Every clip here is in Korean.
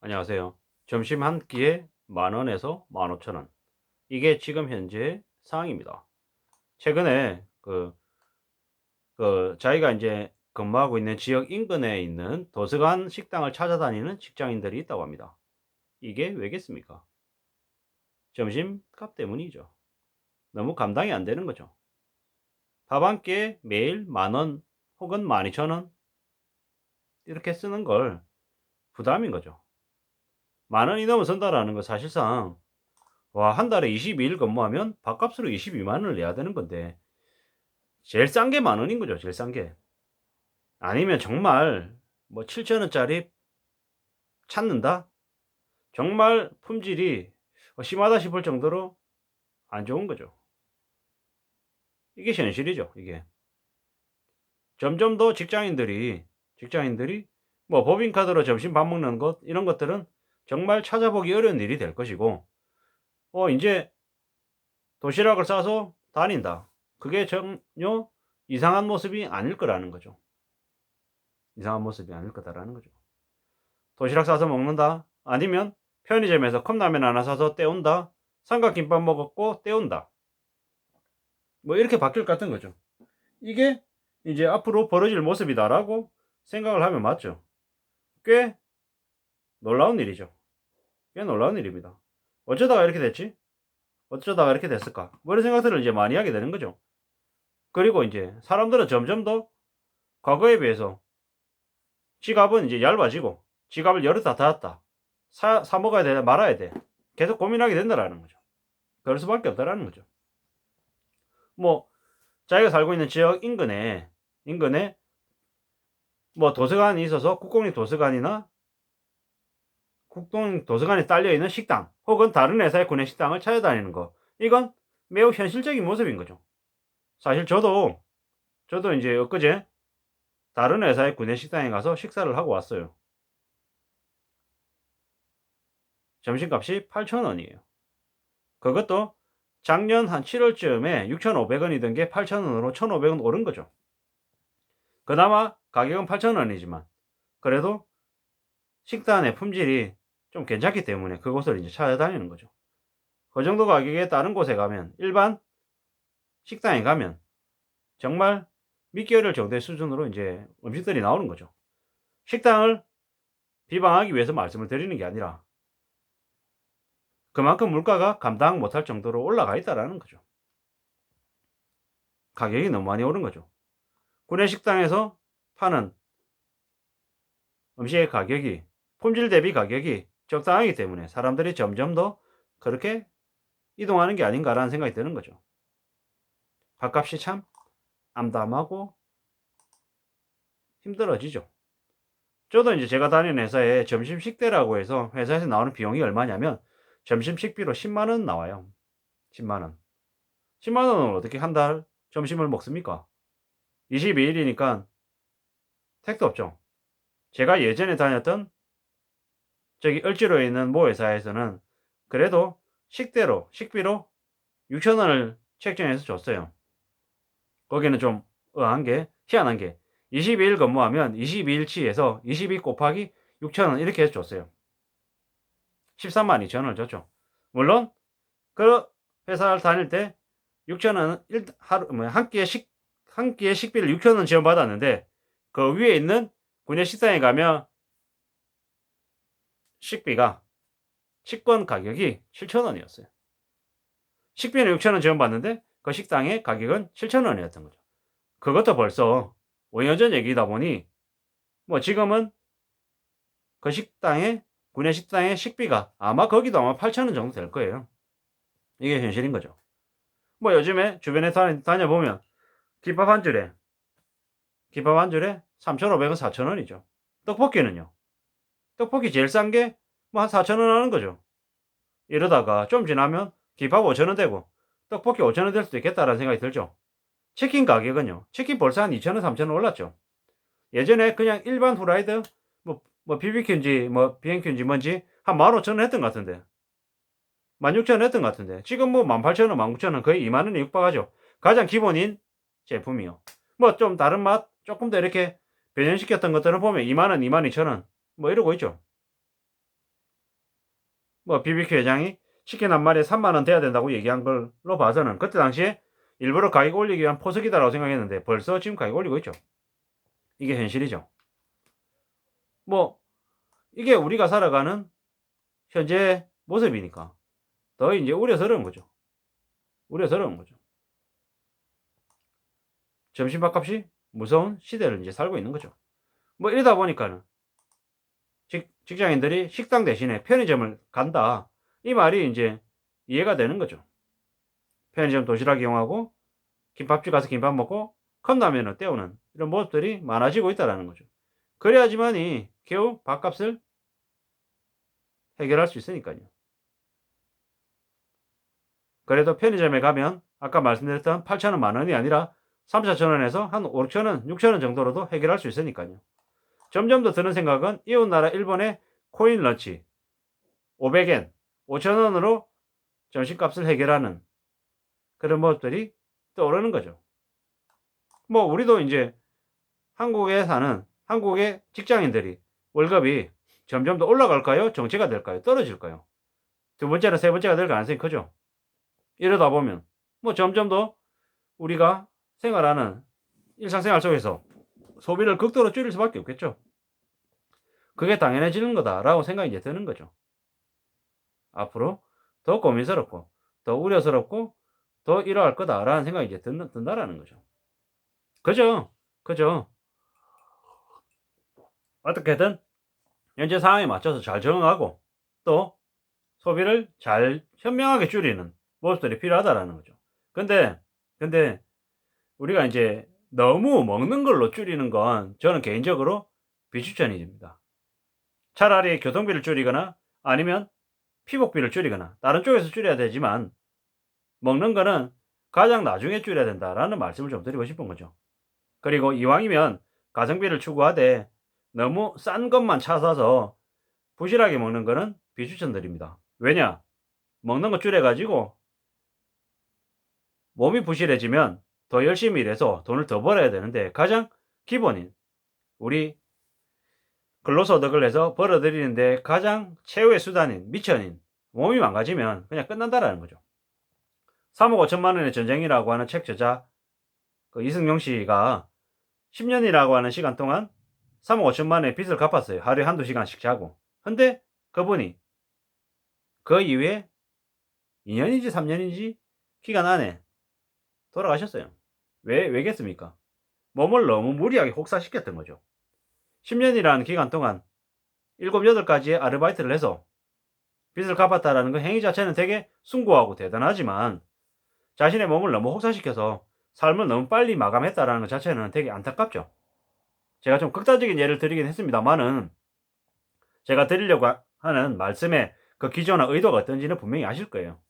안녕하세요. 점심 한 끼에 10,000원에서 15,000원. 이게 지금 현재 상황입니다. 최근에 자기가 이제 근무하고 있는 지역 인근에 있는 도서관 식당을 찾아다니는 직장인들이 있다고 합니다. 이게 왜겠습니까? 점심값 때문이죠. 너무 감당이 안 되는 거죠. 밥 한 끼에 매일 10,000원 혹은 12,000원 이렇게 쓰는 걸 부담인 거죠. 10,000원이 넘어선다라는 거 사실상 한 달에 22일 근무하면 밥값으로 22만 원을 내야 되는 건데 제일 싼 게 10,000원인 거죠, 제일 싼 게. 아니면 정말 뭐 7천 원짜리 찾는다? 정말 품질이 심하다 싶을 정도로 안 좋은 거죠. 이게 현실이죠, 이게. 점점 더 직장인들이 뭐 법인카드로 점심 밥 먹는 것 이런 것들은 정말 찾아보기 어려운 일이 될 것이고 인제 도시락을 싸서 다닌다. 그게 전혀 이상한 모습이 아닐 거라는 거죠. 이상한 모습이 아닐 거다라는 거죠. 도시락 싸서 먹는다. 아니면 편의점에서 컵라면 하나 사서 때운다. 삼각김밥 먹었고 때운다. 뭐 이렇게 바뀔 것 같은 거죠. 이게 이제 앞으로 벌어질 모습이다라고 생각을 하면 맞죠. 꽤 놀라운 일이죠. 꽤 놀라운 일입니다. 어쩌다가 이렇게 됐지? 어쩌다가 이렇게 됐을까? 뭐 이런 생각들을 이제 많이 하게 되는 거죠. 그리고 이제 사람들은 점점 더 과거에 비해서 지갑은 이제 얇아지고 지갑을 열었다 닫았다. 사 먹어야 돼, 말아야 돼. 계속 고민하게 된다라는 거죠. 그럴 수밖에 없다라는 거죠. 뭐 자기가 살고 있는 지역 인근에 뭐 도서관이 있어서 국공도서관에 딸려 있는 식당 혹은 다른 회사의 구내 식당을 찾아다니는 거. 이건 매우 현실적인 모습인 거죠. 사실 저도 이제 엊그제 다른 회사의 구내 식당에 가서 식사를 하고 왔어요. 점심값이 8,000원이에요. 그것도 작년 한 7월쯤에 6,500원이던 게 8,000원으로 1,500원 오른 거죠. 그나마 가격은 8,000원이지만 그래도 식단의 품질이 좀 괜찮기 때문에 그곳을 이제 찾아다니는 거죠. 그 정도 가격에 다른 곳에 가면 일반 식당에 가면 정말 믿기 어려울 정도의 수준으로 이제 음식들이 나오는 거죠. 식당을 비방하기 위해서 말씀을 드리는 게 아니라 그만큼 물가가 감당 못할 정도로 올라가 있다라는 거죠. 가격이 너무 많이 오른 거죠. 구내식당에서 파는 음식의 가격이 품질 대비 가격이 적당하기 때문에 사람들이 점점 더 그렇게 이동하는 게 아닌가라는 생각이 드는 거죠. 밥값이 참 암담하고 힘들어지죠. 저도 이제 제가 다니는 회사에 점심 식대라고 해서 회사에서 나오는 비용이 얼마냐면 점심 식비로 10만 원 나와요. 10만 원. 10만 원을 어떻게 한 달 점심을 먹습니까? 22일이니까 택도 없죠. 제가 예전에 다녔던 저기 을지로에 있는 모 회사에서는 그래도 식비로 6천 원을 책정해서 줬어요. 거기는 좀 의아한 게 희한한 게 22일 근무하면 22일치에서 22 곱하기 6천 원 이렇게 해서 줬어요. 13만 2천 원을 줬죠. 물론 그 회사를 다닐 때 6천 원은 하루 한 끼에 식비를 6천 원 지원받았는데 그 위에 있는 구내 식당에 가면 식비가 식권 가격이 7천 원이었어요. 식비는 6천 원 지원받는데 그 식당의 가격은 7천 원이었던 거죠. 그것도 벌써 5년 전 얘기다 보니 뭐 지금은 그 구내 식당의 식비가 거기도 아마 8천 원 정도 될 거예요. 이게 현실인 거죠. 뭐 요즘에 주변에 다녀보면 김밥 한 줄에 3,500원, 4,000원이죠. 떡볶이는요. 떡볶이 제일 싼 게 뭐 한 4,000원 하는 거죠. 이러다가 좀 지나면 김밥 5,000원 되고 떡볶이 5,000원 될 수도 있겠다라는 생각이 들죠. 치킨 가격은요. 치킨 벌써 한 2,000원, 3,000원 올랐죠. 예전에 그냥 일반 후라이드 뭐 BBQ인지 뭐 BNQ인지 뭔지 한 15,000원 했던 것 같은데 16,000원 했던 것 같은데 지금 뭐 18,000원, 19,000원 거의 2만 원에 육박하죠. 가장 기본인 제품이요. 뭐 좀 다른 맛 조금 더 이렇게 변형시켰던 것들은 보면 2만 원, 22,000원 뭐 이러고 있죠. 뭐 BBQ 회장이 치킨 한 마리에 3만 원 돼야 된다고 얘기한 걸로 봐서는 그때 당시에 일부러 가격 올리기 위한 포석이다라고 생각했는데 벌써 지금 가격 올리고 있죠. 이게 현실이죠. 뭐 이게 우리가 살아가는 현재 모습이니까 더 이제 우려스러운 거죠. 우려스러운 거죠. 점심밥값이 무서운 시대를 이제 살고 있는 거죠. 뭐 이러다 보니까는 직장인들이 식당 대신에 편의점을 간다. 이 말이 이제 이해가 되는 거죠. 편의점 도시락 이용하고 김밥집 가서 김밥 먹고 컵라면을 때우는 이런 모습들이 많아지고 있다는 거죠. 그래야지만이 겨우 밥값을 해결할 수 있으니까요. 그래도 편의점에 가면 아까 말씀드렸던 8,000원, 만 원이 아니라 3, 4,000원에서 한 5,000원, 6,000원 정도로도 해결할 수 있으니까요. 점점 더 드는 생각은 이웃나라 일본의 코인 런치 500엔, 5,000원으로 점심값을 해결하는 그런 모습들이 떠오르는 거죠. 뭐 우리도 이제 한국에 사는 한국의 직장인들이 월급이 점점 더 올라갈까요? 정체가 될까요? 떨어질까요? 두 번째나 세 번째가 될 가능성이 크죠. 이러다 보면 뭐 점점 더 우리가 생활하는 일상생활 속에서 소비를 극도로 줄일 수밖에 없겠죠. 그게 당연해지는 거다라고 생각이 이제 드는 거죠. 앞으로 더 고민스럽고 더 우려스럽고 더 이러할 거다라는 생각이 이제 든다라는 거죠. 그죠? 그죠? 어떻게든 현재 상황에 맞춰서 잘 적응하고 또 소비를 잘 현명하게 줄이는 모습들이 필요하다라는 거죠. 근데 우리가 이제 너무 먹는 걸로 줄이는 건 저는 개인적으로 비추천이 됩니다. 차라리 교통비를 줄이거나 아니면 피복비를 줄이거나 다른 쪽에서 줄여야 되지만 먹는 거는 가장 나중에 줄여야 된다라는 말씀을 좀 드리고 싶은 거죠. 그리고 이왕이면 가성비를 추구하되 너무 싼 것만 찾아서 부실하게 먹는 거는 비추천드립니다. 왜냐? 먹는 거 줄여가지고 몸이 부실해지면 더 열심히 일해서 돈을 더 벌어야 되는데 가장 기본인 우리 근로소득을 내서 벌어들이는데 가장 최후의 수단인 미천인 몸이 망가지면 그냥 끝난다라는 거죠. 3억 5천만 원의 전쟁이라고 하는 책 저자 이승용 씨가 10년이라고 하는 시간 동안 3억 5천만 원의 빚을 갚았어요. 하루에 한두 시간씩 자고. 근데 그분이 그 이후에 2년인지 3년인지 기간 안에 돌아가셨어요. 왜겠습니까? 몸을 너무 무리하게 혹사시켰던 거죠. 10년이라는 기간 동안 7, 8가지의 아르바이트를 해서 빚을 갚았다라는 그 행위 자체는 되게 숭고하고 대단하지만 자신의 몸을 너무 혹사시켜서 삶을 너무 빨리 마감했다라는 것 자체는 되게 안타깝죠. 제가 좀 극단적인 예를 드리긴 했습니다만은 제가 드리려고 하는 말씀의 그 기조나 의도가 어떤지는 분명히 아실 거예요.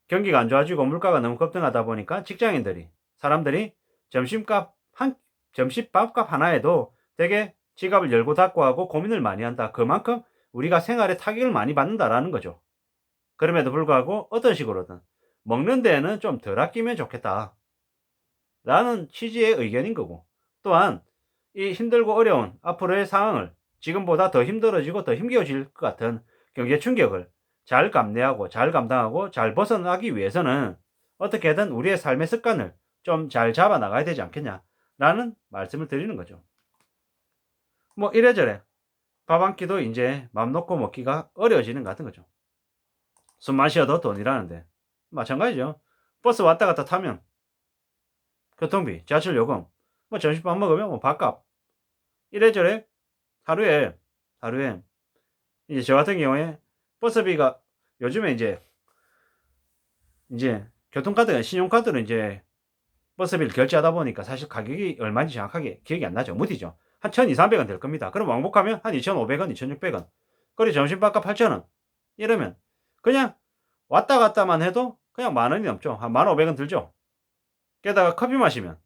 경기가 안 좋아지고 물가가 너무 급등하다 보니까 직장인들이 사람들이 점심밥값 하나에도 되게 지갑을 열고 닫고 하고 고민을 많이 한다. 그만큼 우리가 생활에 타격을 많이 받는다라는 거죠. 그럼에도 불구하고 어떤 식으로든 먹는 데에는 좀 덜 아끼면 좋겠다. 라는 취지의 의견인 거고 또한 이 힘들고 어려운 앞으로의 상황을 지금보다 더 힘들어지고 더 힘겨워질 것 같은 경제 충격을 잘 감내하고 잘 감당하고 잘 벗어나기 위해서는 어떻게든 우리의 삶의 습관을 좀 잘 잡아 나가야 되지 않겠냐라는 말씀을 드리는 거죠. 뭐 이래저래 밥 한 끼도 이제 맘 놓고 먹기가 어려워지는 것 같은 거죠. 숨만 쉬어도 돈이라는데 마찬가지죠. 버스 왔다 갔다 타면 교통비, 지하철 요금, 뭐 점심밥 먹으면 뭐 밥값 이래저래 하루에 이제 저 같은 경우에 버스비가 요즘에 이제 교통카드, 신용카드로 이제 버스비를 결제하다 보니까 사실 가격이 얼마인지 정확하게 기억이 안 나죠. 무디죠. 한 1,200, 300원 될 겁니다. 그럼 왕복하면 한 2,500원, 2,600원. 그리고 점심밥값 8,000원. 이러면 그냥 왔다 갔다만 해도 그냥 만 원이 넘죠. 한 1,500원 들죠. 게다가 커피 마시면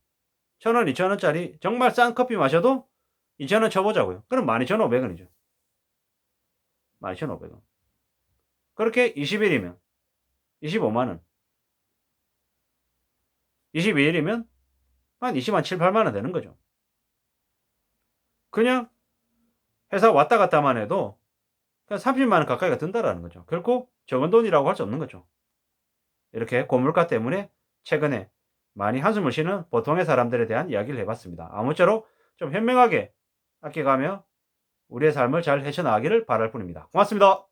1,000원, 2,000원짜리 정말 싼 커피 마셔도 2,000원 쳐보자고요. 그럼 12,500원이죠. 12,500원. 그렇게 20일이면 25만원. 22일이면 한 20만 7, 8만원 되는 거죠. 그냥 회사 왔다 갔다만 해도 그러니까 30만 원 가까이가 든다라는 거죠. 결코 적은 돈이라고 할 수 없는 거죠. 이렇게 고물가 때문에 최근에 많이 한숨을 쉬는 보통의 사람들에 대한 이야기를 해 봤습니다. 아무쪼록 좀 현명하게 아껴가며 우리의 삶을 잘 헤쳐나가기를 바랄 뿐입니다. 고맙습니다.